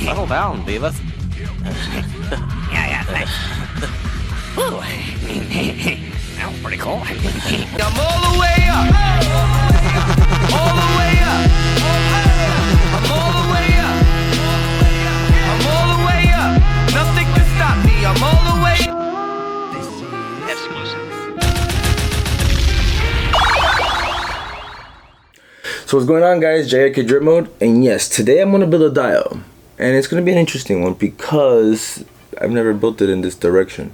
Settle down, Beavis. Yeah, thanks. Ooh. That was pretty cool. I'm all the way up. All the way up. I'm all the way up. I'm all the way up. Nothing can stop me. I'm all the way up. So what's going on, guys? JIK Drip Mode, and yes, today I'm gonna build a dial, and it's gonna be an interesting one because I've never built it in this direction.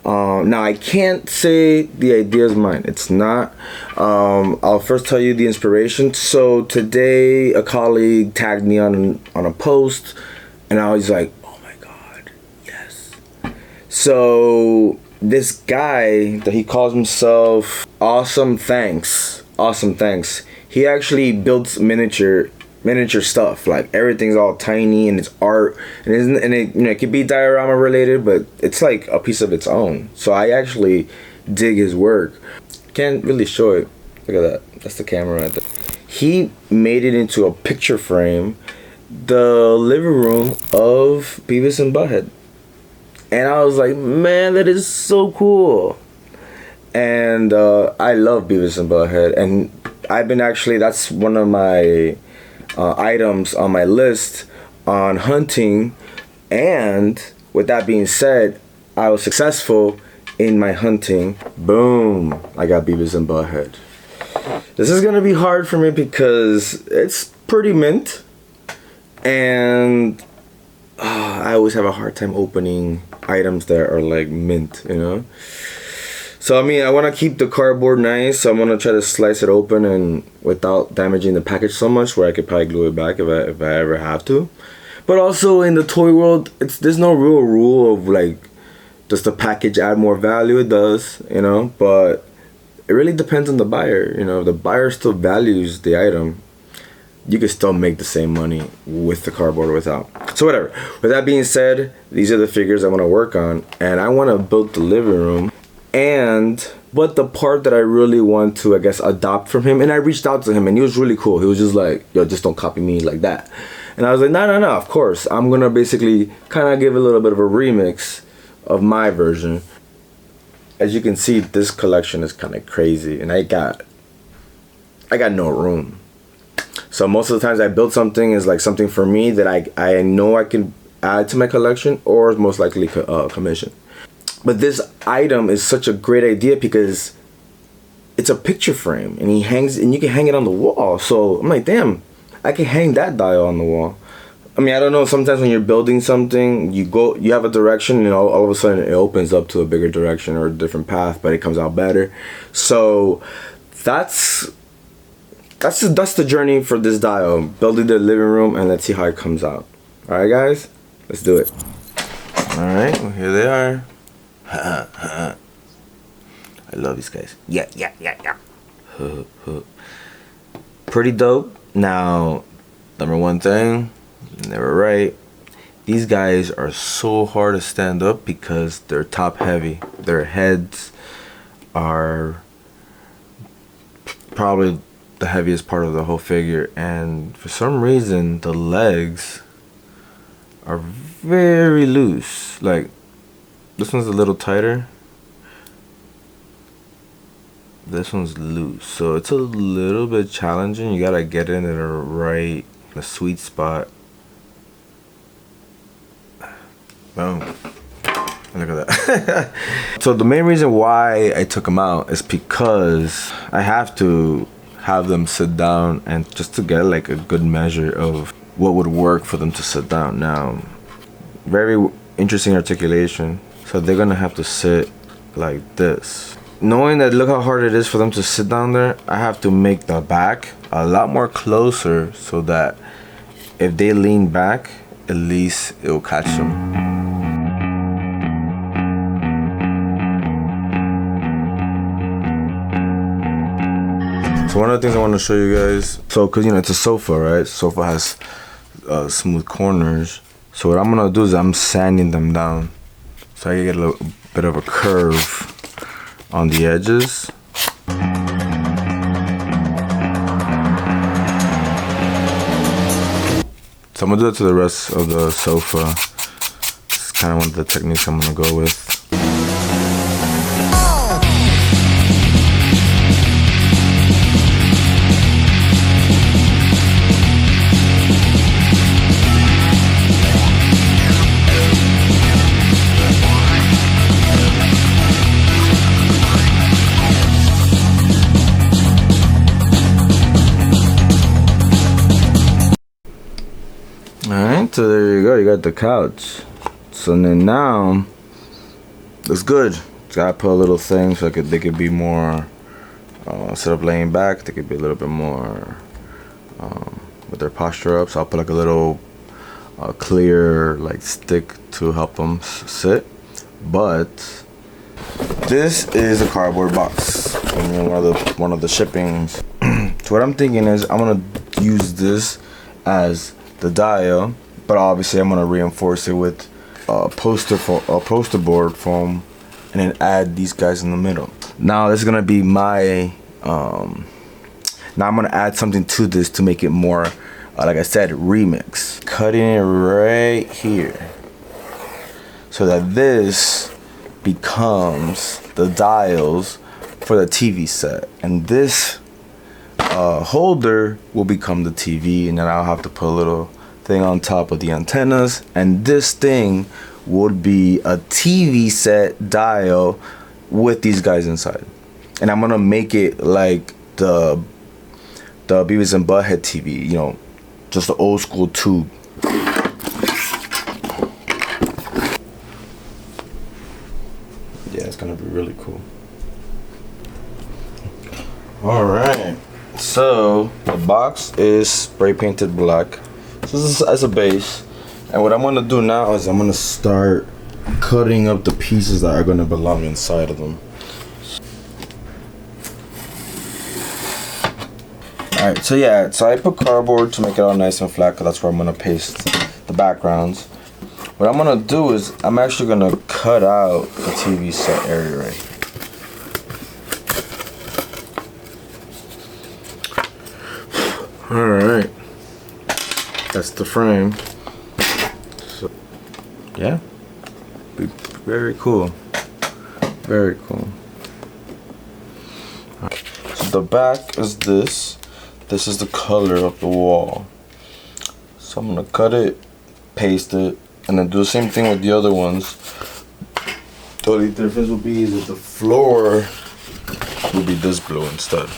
Now I can't say the idea is mine. It's not. I'll first tell you the inspiration. So today a colleague tagged me on a post, and I was like, oh my god, yes. So this guy that he calls himself Awesome Thanks. He actually builds miniature stuff. Like everything's all tiny and it's art, and it you know, it could be diorama related, but it's like a piece of its own. So I actually dig his work. Can't really show it. Look at that. That's the camera right there. He made it into a picture frame, the living room of Beavis and Butthead, and I was like, man, that is so cool. And I love Beavis and Butthead, and I've been that's one of my items on my list on hunting. And with that being said, I was successful in my hunting. Boom, I got Beavis and Butthead. This is gonna be hard for me because it's pretty mint, and I always have a hard time opening items that are like mint, you know. So I mean, I want to keep the cardboard nice, so I'm going to try to slice it open and without damaging the package so much, where I could probably glue it back if I ever have to. But also in the toy world, there's no real rule of like, does the package add more value? It does, you know, but it really depends on the buyer. You know, if the buyer still values the item, you can still make the same money with the cardboard or without. So whatever. With that being said, these are the figures I want to work on, and I want to build the living room. But the part that I really want to, I guess, adopt from him, and I reached out to him, and he was really cool. He was just like, yo, just don't copy me like that. And I was like, no, of course. I'm gonna basically kind of give a little bit of a remix of my version. As you can see, this collection is kind of crazy, and I got no room. So most of the times I build something is like something for me that I know I can add to my collection, or most likely commission. But this item is such a great idea because it's a picture frame, and you can hang it on the wall. So I'm like, damn, I can hang that dial on the wall. I mean, I don't know, sometimes when you're building something, you have a direction, and all of a sudden it opens up to a bigger direction or a different path, but it comes out better. So that's the journey for this dial, building the living room, and let's see how it comes out. All right, guys, let's do it. All right, well, here they are. I love these guys. Yeah. Pretty dope. Now, number one thing, they were right. These guys are so hard to stand up because they're top heavy. Their heads are probably the heaviest part of the whole figure, and for some reason the legs are very loose. Like, this one's a little tighter. This one's loose, so it's a little bit challenging. You gotta get in the sweet spot. Boom. Look at that. So the main reason why I took them out is because I have to have them sit down, and just to get like a good measure of what would work for them to sit down. Now, very interesting articulation. So they're gonna have to sit like this. Knowing that, look how hard it is for them to sit down there, I have to make the back a lot more closer so that if they lean back, at least it will catch them. So one of the things I want to show you guys, so because you know it's a sofa, right? Sofa has smooth corners. So what I'm gonna do is I'm sanding them down, so I can get a little bit of a curve on the edges. So I'm gonna do it to the rest of the sofa. It's kind of one of the techniques I'm gonna go with. Alright, so there you go, you got the couch. So then now, it's good. So I put a little thing so they could be more, instead of laying back, they could be a little bit more with their posture up. So I'll put like a little clear like stick to help them sit. But this is a cardboard box from one of the shippings. So what I'm thinking is I'm gonna use this as the dial, but obviously I'm gonna reinforce it with poster board foam, and then add these guys in the middle. Now this is gonna be my now I'm gonna add something to this to make it more like I said, remix. Cutting it right here so that this becomes the dials for the TV set, and this holder will become the TV, and then I'll have to put a little thing on top of the antennas, and this thing would be a TV set dial with these guys inside. And I'm gonna make it like the Beavis and Butthead TV, you know, just the old school tube. Yeah, it's gonna be really cool. Alright, so the box is spray painted black. So this is as a base. And what I'm gonna do now is I'm gonna start cutting up the pieces that are gonna belong inside of them. Alright, so yeah, so I put cardboard to make it all nice and flat because that's where I'm gonna paste the backgrounds. What I'm gonna do is I'm actually gonna cut out the TV set area right here. Alright, that's the frame. So yeah, very cool, very cool. Right. So the back is this is the color of the wall. So I'm gonna cut it, paste it, and then do the same thing with the other ones. The only difference will be is that the floor will be this blue instead.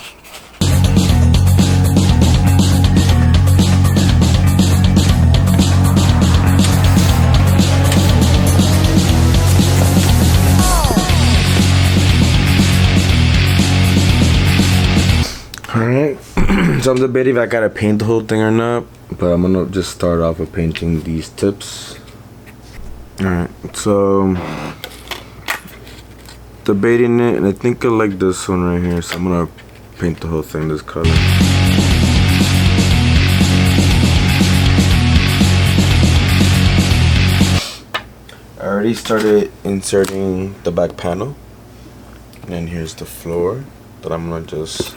Alright, so I'm debating if I gotta paint the whole thing or not, but I'm gonna just start off with painting these tips. Alright, so debating it, and I think I like this one right here, so I'm gonna paint the whole thing this color. I already started inserting the back panel, and then here's the floor that I'm gonna just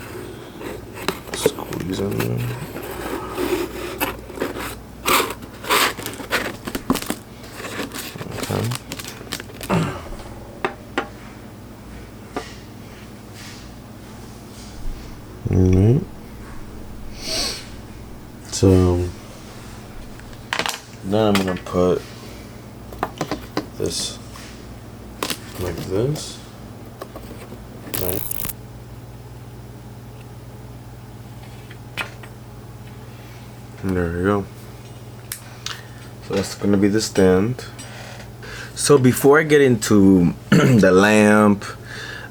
squeeze in there. Okay. Alright. So then I'm gonna put this like this. Right. And there we go. So that's gonna be the stand. So before I get into the lamp,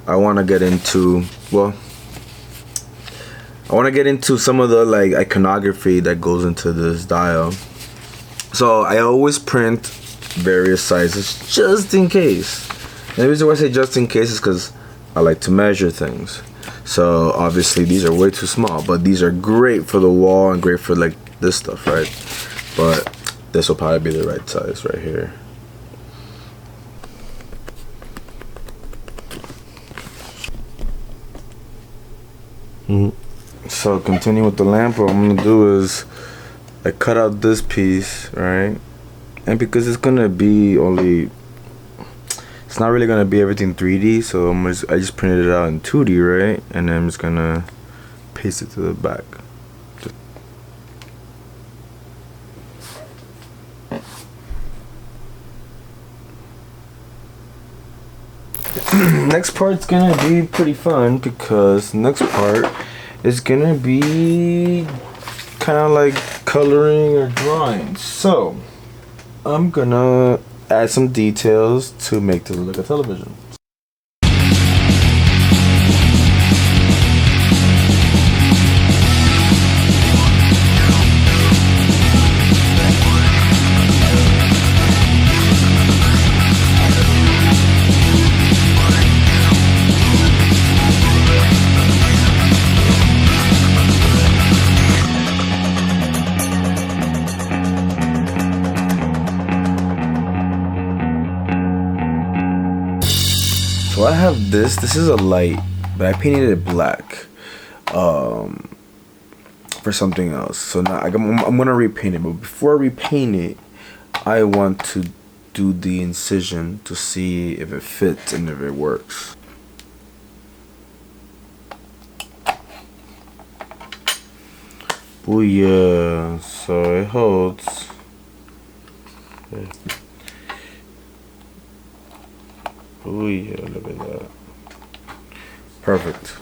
I wanna get into, well, I wanna get into some of the like iconography that goes into this dial. So I always print various sizes just in case. And the reason why I say just in case is because I like to measure things. So obviously these are way too small, but these are great for the wall and great for like this stuff, right? But this will probably be the right size right here. So continue with the lamp. What I'm gonna do is I cut out this piece, right? And because it's gonna be only, it's not really gonna be everything 3D, so I just printed it out in 2D, right? And then I'm just gonna paste it to the back. Next part's gonna be pretty fun because next part is gonna be kind of like coloring or drawing. So I'm gonna add some details to make this look like a television. So I have this. This is a light, but I painted it black for something else. So now I'm gonna repaint it. But before I repaint it, I want to do the incision to see if it fits and if it works. Oh yeah, so it holds. Oh yeah, look at that. Perfect.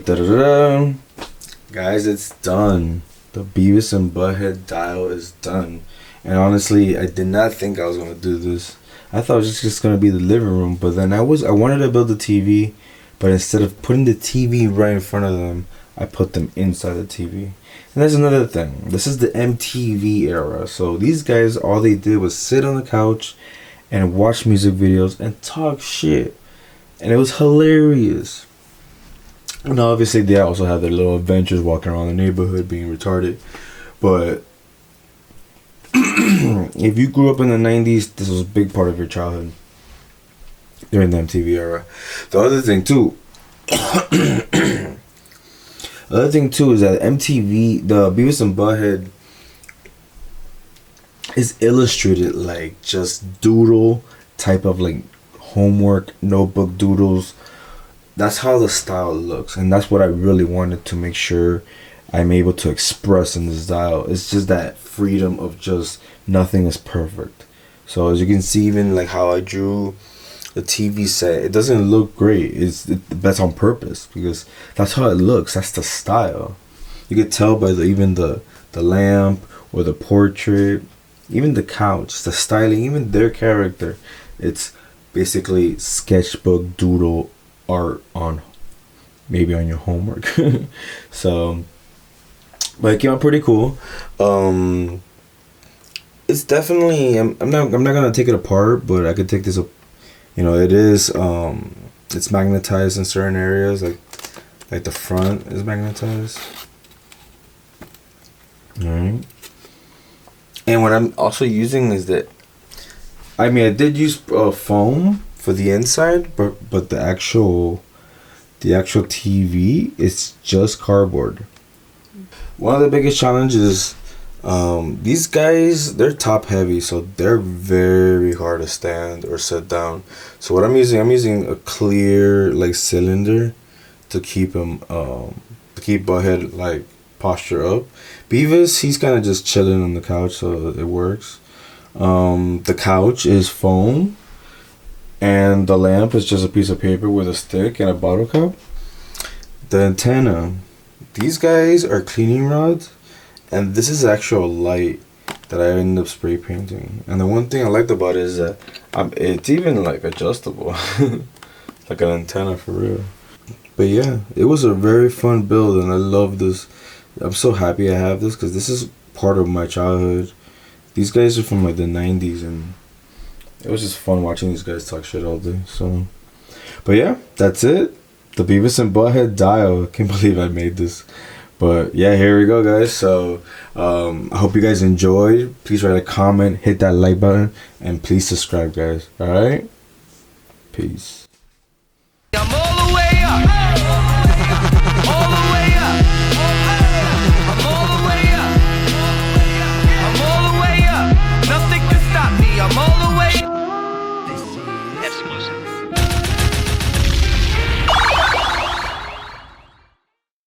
Alright, guys, it's done. The Beavis and Butthead dial is done. And honestly, I did not think I was gonna do this. I thought it was just gonna be the living room, but then I wanted to build a TV, but instead of putting the TV right in front of them, I put them inside the TV. And that's another thing. This is the MTV era. So these guys, all they did was sit on the couch and watch music videos and talk shit. And it was hilarious. And obviously they also had their little adventures walking around the neighborhood being retarded. But if you grew up in the 90s, this was a big part of your childhood during the MTV era. The other thing too is that MTV, the Beavis and Butthead is illustrated like just doodle type of like homework notebook doodles. That's how the style looks, and that's what I really wanted to make sure I'm able to express in this style. It's just that freedom of just nothing is perfect. So as you can see, even like how I drew the TV set, it doesn't look great. That's on purpose because that's how it looks. That's the style. You could tell by even the lamp or the portrait, even the couch, the styling, even their character. It's basically sketchbook doodle art on maybe on your homework. So but it came out pretty cool. It's definitely I'm not gonna take it apart, but I could take this up. You know, it is it's magnetized in certain areas, like the front is magnetized. Alright. And what I'm also using is that I did use foam for the inside, but the actual TV is just cardboard. One of the biggest challenges, these guys, they're top heavy, so they're very hard to stand or set down. So what I'm using a clear like cylinder to keep them keep Butthead like posture up. Beavis, he's kind of just chilling on the couch, so it works. The couch is foam, and the lamp is just a piece of paper with a stick and a bottle cap. The antenna, these guys are cleaning rods, and this is actual light that I ended up spray painting. And the one thing I liked about it is that it's even like adjustable, like an antenna for real. But yeah, it was a very fun build, and I love this. I'm so happy I have this because this is part of my childhood. These guys are from like the 90s, and it was just fun watching these guys talk shit all day. So, but yeah, that's it. The Beavis and Butthead Dio. I can't believe I made this. But yeah, here we go, guys. So I hope you guys enjoyed. Please write a comment, hit that like button, and please subscribe, guys. All right, peace. I'm all the way up.